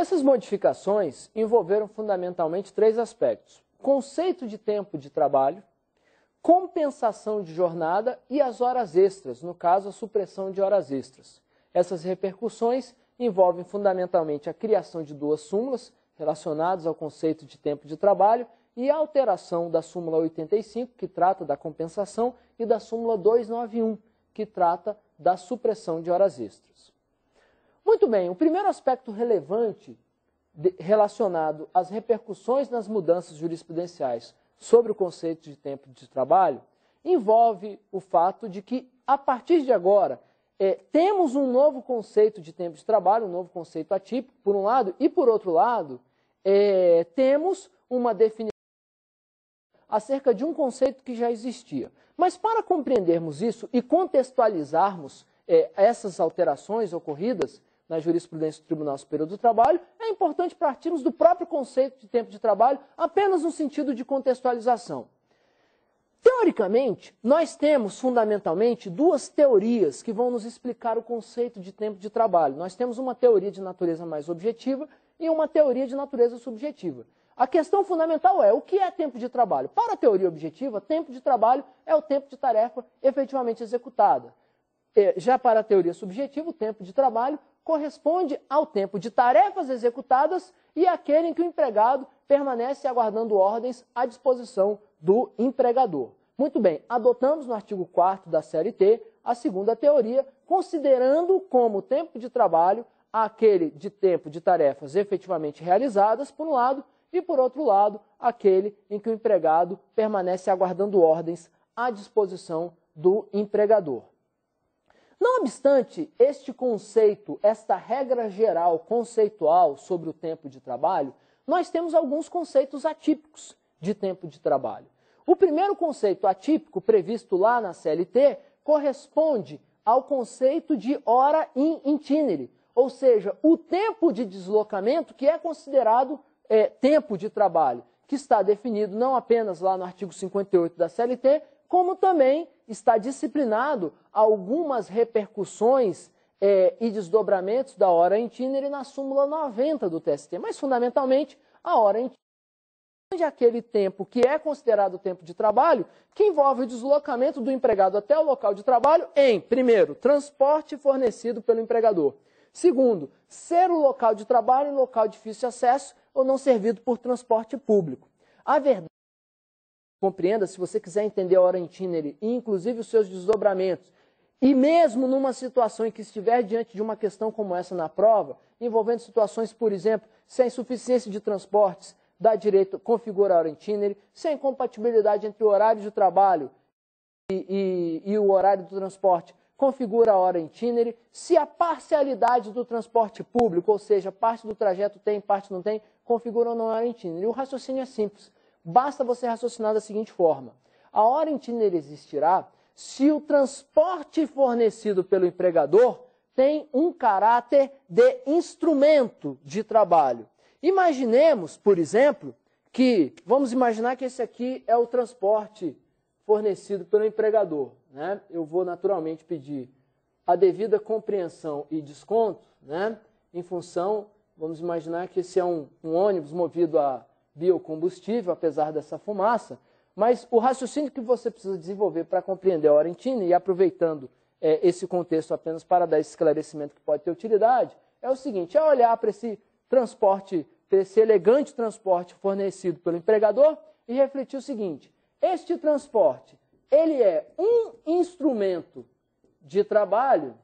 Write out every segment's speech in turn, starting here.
Essas modificações envolveram fundamentalmente três aspectos: conceito de tempo de trabalho, compensação de jornada e as horas extras, no caso, a supressão de horas extras. Essas repercussões envolvem fundamentalmente a criação de duas súmulas relacionadas ao conceito de tempo de trabalho e a alteração da súmula 85, que trata da compensação, e da súmula 291, que trata da supressão de horas extras. Muito bem, o primeiro aspecto relevante relacionado às repercussões nas mudanças jurisprudenciais sobre o conceito de tempo de trabalho envolve o fato de que, a partir de agora, temos um novo conceito de tempo de trabalho, um novo conceito atípico, por um lado, e por outro lado, temos uma definição acerca de um conceito que já existia. Mas para compreendermos isso e contextualizarmos essas alterações ocorridas na jurisprudência do Tribunal Superior do Trabalho, é importante partirmos do próprio conceito de tempo de trabalho, apenas no sentido de contextualização. Teoricamente, nós temos fundamentalmente duas teorias que vão nos explicar o conceito de tempo de trabalho. Nós temos uma teoria de natureza mais objetiva e uma teoria de natureza subjetiva. A questão fundamental é: o que é tempo de trabalho? Para a teoria objetiva, tempo de trabalho é o tempo de tarefa efetivamente executada. Já para a teoria subjetiva, o tempo de trabalho corresponde ao tempo de tarefas executadas e aquele em que o empregado permanece aguardando ordens à disposição do empregador. Muito bem, adotamos no artigo 4º da CLT a segunda teoria, considerando como tempo de trabalho aquele de tempo de tarefas efetivamente realizadas, por um lado, e, por outro lado, aquele em que o empregado permanece aguardando ordens à disposição do empregador. Não obstante este conceito, esta regra geral conceitual sobre o tempo de trabalho, nós temos alguns conceitos atípicos de tempo de trabalho. O primeiro conceito atípico previsto lá na CLT corresponde ao conceito de hora in itinere, ou seja, o tempo de deslocamento que é considerado tempo de trabalho, que está definido não apenas lá no artigo 58 da CLT, como também está disciplinado algumas repercussões e desdobramentos da hora in itinere na súmula 90 do TST, mas fundamentalmente a hora in itinere é aquele tempo que é considerado tempo de trabalho, que envolve o deslocamento do empregado até o local de trabalho em, primeiro, transporte fornecido pelo empregador. Segundo, ser o local de trabalho em local de difícil acesso ou não servido por transporte público. A verdade, compreenda, se você quiser entender a hora in itinere e inclusive os seus desdobramentos, e mesmo numa situação em que estiver diante de uma questão como essa na prova, envolvendo situações, por exemplo, se a insuficiência de transportes dá direito, configura a hora in itinere, se a incompatibilidade entre o horário de trabalho e o horário do transporte configura a hora in itinere, se a parcialidade do transporte público, ou seja, parte do trajeto tem, parte não tem, configura ou não a hora in itinere. O raciocínio é simples. Basta você raciocinar da seguinte forma: a hora in itinere existirá se o transporte fornecido pelo empregador tem um caráter de instrumento de trabalho. Imaginemos, por exemplo, vamos imaginar que esse aqui é o transporte fornecido pelo empregador, né? Eu vou naturalmente pedir a devida compreensão e desconto, né? Em função, vamos imaginar que esse é um ônibus movido a biocombustível, apesar dessa fumaça, mas o raciocínio que você precisa desenvolver para compreender a hora in itinere, e aproveitando esse contexto apenas para dar esse esclarecimento que pode ter utilidade, é o seguinte: é olhar para esse transporte, para esse elegante transporte fornecido pelo empregador e refletir o seguinte: este transporte, ele é um instrumento de trabalho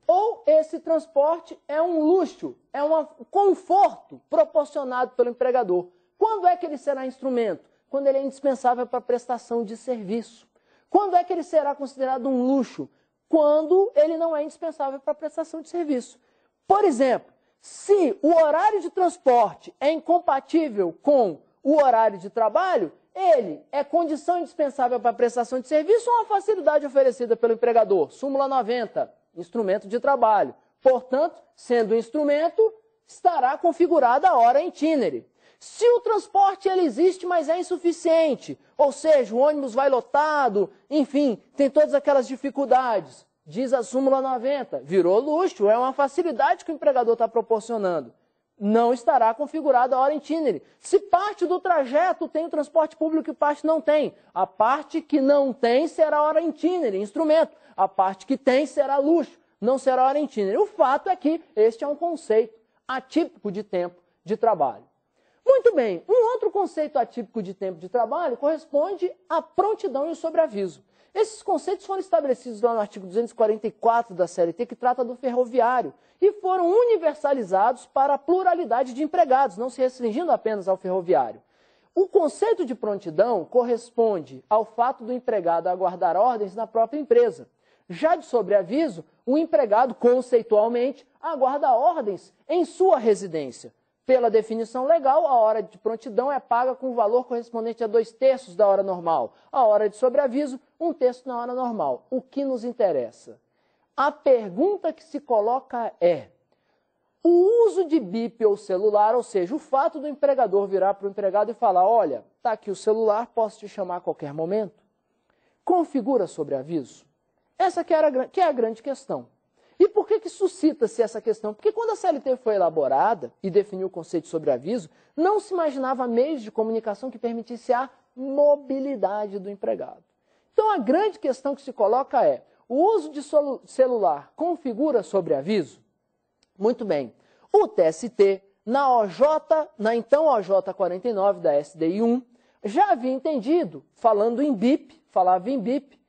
ou esse transporte é um luxo, é um conforto proporcionado pelo empregador? Quando é que ele será instrumento? Quando ele é indispensável para a prestação de serviço. Quando é que ele será considerado um luxo? Quando ele não é indispensável para a prestação de serviço. Por exemplo, se o horário de transporte é incompatível com o horário de trabalho, ele é condição indispensável para a prestação de serviço ou uma facilidade oferecida pelo empregador? Súmula 90, instrumento de trabalho. Portanto, sendo instrumento, estará configurada a hora in itinere. Se o transporte ele existe, mas é insuficiente, ou seja, o ônibus vai lotado, enfim, tem todas aquelas dificuldades, diz a súmula 90, virou luxo, é uma facilidade que o empregador está proporcionando. Não estará configurada a hora itinere. Se parte do trajeto tem o transporte público e parte não tem, a parte que não tem será hora itinere, instrumento. A parte que tem será luxo, não será hora itinere. O fato é que este é um conceito atípico de tempo de trabalho. Muito bem, um outro conceito atípico de tempo de trabalho corresponde à prontidão e o sobreaviso. Esses conceitos foram estabelecidos lá no artigo 244 da CLT, que trata do ferroviário, e foram universalizados para a pluralidade de empregados, não se restringindo apenas ao ferroviário. O conceito de prontidão corresponde ao fato do empregado aguardar ordens na própria empresa. Já de sobreaviso, o empregado, conceitualmente, aguarda ordens em sua residência. Pela definição legal, a hora de prontidão é paga com o valor correspondente a 2/3 da hora normal. A hora de sobreaviso, 1/3 na hora normal. O que nos interessa? A pergunta que se coloca é: o uso de bip ou celular, ou seja, o fato do empregador virar para o empregado e falar: olha, está aqui o celular, posso te chamar a qualquer momento? Configura sobreaviso? Essa que é a grande questão. E por que suscita-se essa questão? Porque quando a CLT foi elaborada e definiu o conceito de sobreaviso, não se imaginava meios de comunicação que permitisse a mobilidade do empregado. Então a grande questão que se coloca é: o uso de celular configura sobreaviso? Muito bem. O TST, na então OJ 49 da SDI 1, já havia entendido, falava em BIP,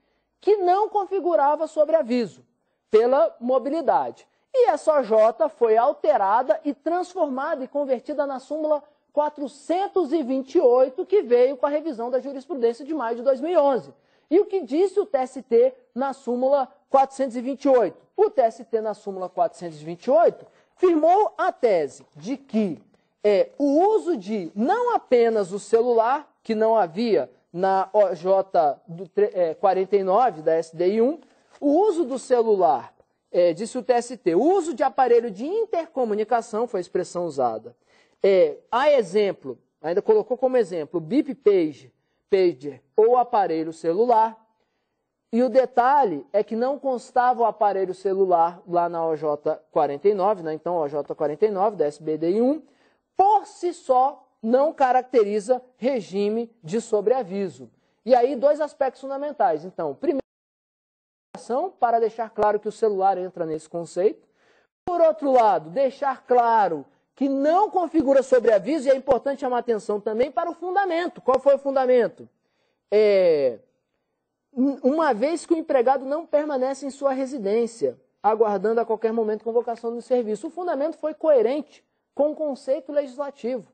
que não configurava sobreaviso pela mobilidade. E essa OJ foi alterada e transformada e convertida na súmula 428, que veio com a revisão da jurisprudência de maio de 2011. E o que disse o TST na súmula 428? O TST na súmula 428 firmou a tese de que o uso de não apenas o celular, que não havia na OJ 49 da SDI 1, o uso do celular, disse o TST, o uso de aparelho de intercomunicação, foi a expressão usada. A exemplo, ainda colocou como exemplo, BIP pager ou aparelho celular. E o detalhe é que não constava o aparelho celular lá na OJ 49, né? Então OJ 49 da SBDI 1, por si só não caracteriza regime de sobreaviso. E aí dois aspectos fundamentais. Então, primeiro, para deixar claro que o celular entra nesse conceito. Por outro lado, deixar claro que não configura sobreaviso, e é importante chamar atenção também para o fundamento. Qual foi o fundamento? Uma vez que o empregado não permanece em sua residência, aguardando a qualquer momento convocação no serviço. O fundamento foi coerente com o conceito legislativo.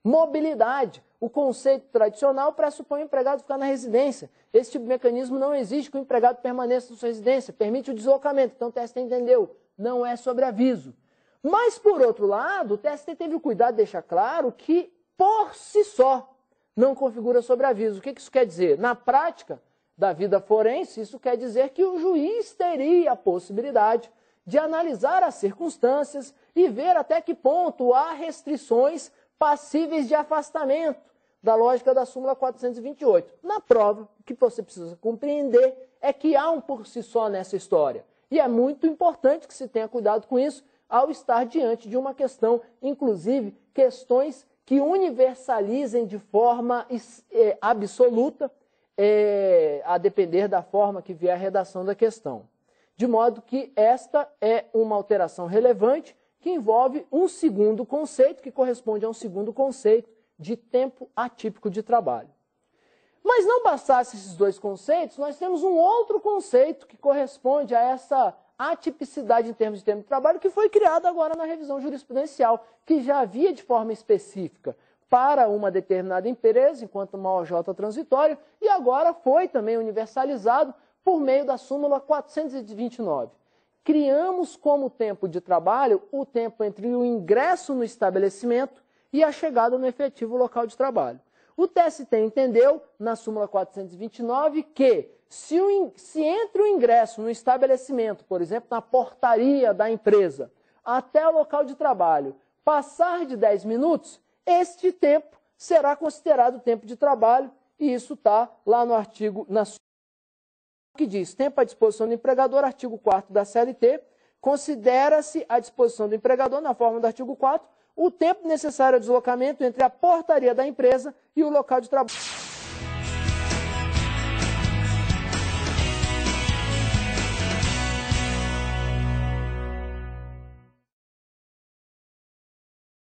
Mobilidade. O conceito tradicional pressupõe o empregado ficar na residência. Esse tipo de mecanismo não existe que o empregado permaneça na sua residência, permite o deslocamento. Então o TST entendeu, não é sobreaviso. Mas, por outro lado, o TST teve o cuidado de deixar claro que, por si só, não configura sobreaviso. O que isso quer dizer? Na prática da vida forense, isso quer dizer que o juiz teria a possibilidade de analisar as circunstâncias e ver até que ponto há restrições passíveis de afastamento da lógica da súmula 428. Na prova, o que você precisa compreender é que há um por si só nessa história. E é muito importante que se tenha cuidado com isso ao estar diante de uma questão, inclusive questões que universalizem de forma absoluta, a depender da forma que vier a redação da questão. De modo que esta é uma alteração relevante que envolve um segundo conceito, que corresponde a um segundo conceito de tempo atípico de trabalho. Mas não bastasse esses dois conceitos, nós temos um outro conceito que corresponde a essa atipicidade em termos de tempo de trabalho, que foi criado agora na revisão jurisprudencial, que já havia de forma específica para uma determinada empresa, enquanto uma OJ transitória, e agora foi também universalizado por meio da súmula 429. Criamos como tempo de trabalho o tempo entre o ingresso no estabelecimento e a chegada no efetivo local de trabalho. O TST entendeu, na súmula 429, que se entre o ingresso no estabelecimento, por exemplo, na portaria da empresa, até o local de trabalho, passar de 10 minutos, este tempo será considerado tempo de trabalho, e isso está lá no artigo, na que diz, tempo à disposição do empregador, artigo 4º da CLT, considera-se à disposição do empregador, na forma do artigo 4º, o tempo necessário ao deslocamento entre a portaria da empresa e o local de trabalho.